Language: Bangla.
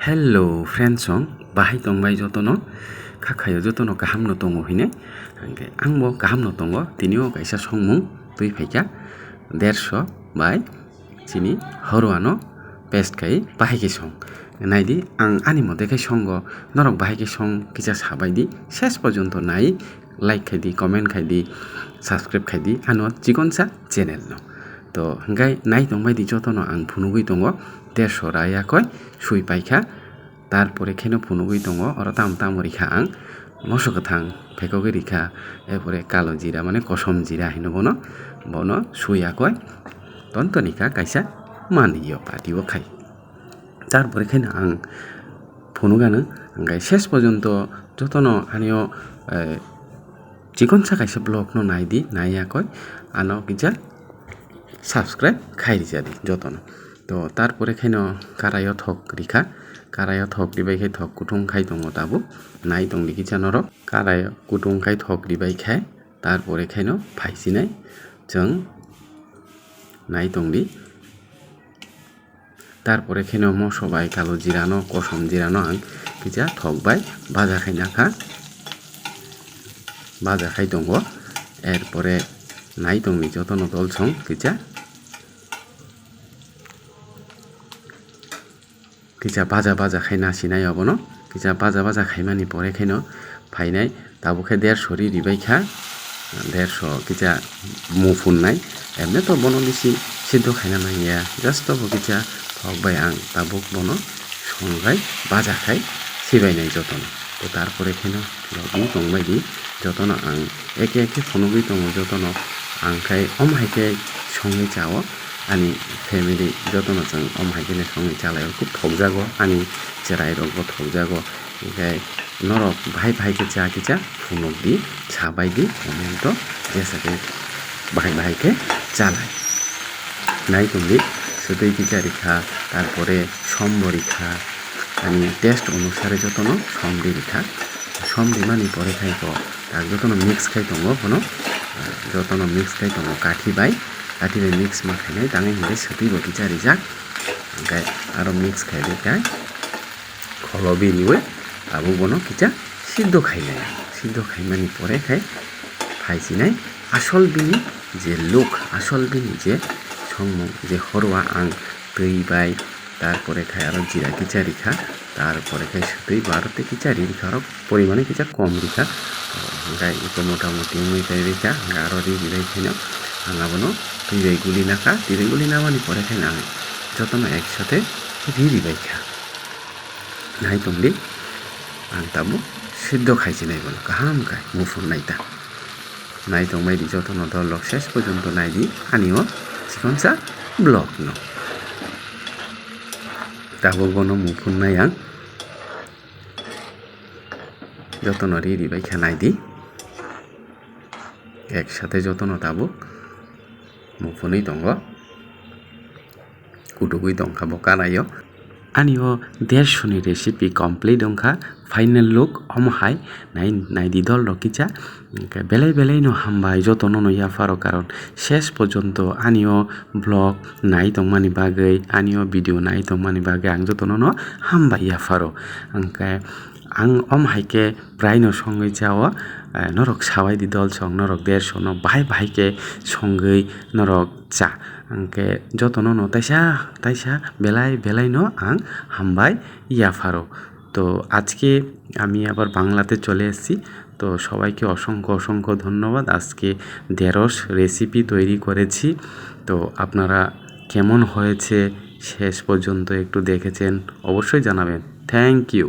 Hello friends song bahai tongbai jotono khakhayo jotono kahamno tongo hine hangke angbo kahamno tongo tinio kaisa songmung tui phaika 150 by chini horwano paste kai bahai ke song naidi ang ani mode kai songo norok bahai ke song kisa sabai di shesh porjonto nai like khai di comment khai di subscribe khai di ano chikonsa channel no to hangkai nai tongbai di jotono ang phunugui tongo 150 raya koi sui paika তারপরে খেনো ফুনুগুই দङ আর তাম রিখা আং মশো গোথাং ফেকগে রিখা এরপরে কালো জিরা মানে কসম জিরা হিনো বনো সুইয়া কয় তন্তনিকা কাইসা মানিও পাতিও খাই তারপরে খেনো আং ফুনুগানো আঙ্গাই শেষ পর্যন্ত যতন আনিও চিকনসা কাইসা ব্লগ নো নাইদি নাইয়া কয় আনো কিজা সাবস্ক্রাইব খাইরি যাদি যতন তো তারপরে খেনো কারাইও থক রিখা কারাইও থক দিবাই খাই থক কুটুং খাই দङ তাবো নাই দং লিখি জানর কারাইও কুটুং খাই থক দিবাই খাই তারপরে খাইনো ফাইসিনাই जों নাই দংদি তারপরে খেনো মশবাই কালো জিরানো কসম জিরানো আং কিজা থকবাই ভাজা খাই দङ এরপরে নাই দংনি যতন দলসং কিজা বাজা খাই নাসিনাই অবনো কিজা বাজা খাইমানি পরে খাইনো ফাইনাই তাবুকে 150 রিবাই খা 150 কিজা মুফুননাই এমনি তো বনো বেশি সিদ্ধ খাইনা নাইয়া জাস্ট তবু কিজা থকবাই আং তাবুক বনো সংগাই বাজা খাই সিবাইনাই যতন তো তারপরে খাইনো লগি দংবাইদি যতন আং একে ফনুগুই দङ যতন আং খাই অমহাইকে সঙ্গে চাও ani family jotono जों omhaikene songi chalayo খুব thokjago ani cherai rokbo thokjago enkai norok bhai ke cha kicha phunuk di sabai di momento jesa ke bhai ke chalai nai tungdi sudui kicha rikha tarpore sombo rikha ani taste onusare jotono somdi rikha somdi mani pore khai ko tak jotono mix khai tongo bono jotono mix khai tongo kathi bai কাটিবে মিক্স মাখাইনাই দাঙে হিন্দে সতি বকি চারি যাক ওমফাই আরো মিক্স খাইবে কাই খলবি নিবে আবু বনো কিটা সিদ্ধ খাইমানি পরে খাই ফাইছিনাই আসল বিনি যে লুক আসল বিনি যে সংমং যে হরওয়া আং তৈ বাই তারপরে খাই আরো জিরা কিচা রিখা তারপরে খাই সতই বারোতে কিচা রিখা আরো পরিমাণে কিচা কম রিখা গাই তো মোটামুটি মুইটাই রিখা আরো রিবাই খাইনা আঙাবনো তিরাই গুলি নামানি পরে খাই না যতন একসাথে রিবাই খা নাই তংদি আং তাবো সিদ্ধ খাইছি নাই বলো কাহাম খাই মুফুর নাইতা নাই তংবাইদি যতন দলক শেষ পর্যন্ত নাইদি আনিও চিকনসা ব্লগ ন তাবো বনো মুফুর নাই আং যতন রিবাই খা নাইদি একসাথে যতন তাবো মুফুনই দङ কুটুগুই দংখাবো কারাইও আনিও 150 ni রেসিপি কমপ্লিট দংখা ফাইনাল লুক অমহাই নাইদি দল রকিচা বেলাই নো হামবাই যতন নইয়া ফারো কারণ শেষ পর্যন্ত আনিও ব্লগ নাই তংমানি বাগৈ আনিও ভিডিও নাই তংমানি বাগৈ আং যতন ন হামবাইয়া ফারো আংকে আং অমহাইকে প্রায়নো সঙ্গে যাওয়া নরক সাবাই দি দল সং নরক 150 no bahai সঙ্গেই নরক চা আংকে যতন ন তাইসা বেলাই no আং হামবাই ইয়া ফারো তো আজকে আমি আবার বাংলাতে চলে এসেছি তো সবাইকে অসংখ্য ধন্যবাদ আজকে 150 রেসিপি তৈরি করেছি তো আপনারা কেমন হয়েছে শেষ পর্যন্ত একটু দেখেছেন অবশ্যই জানাবেন থ্যাংক ইউ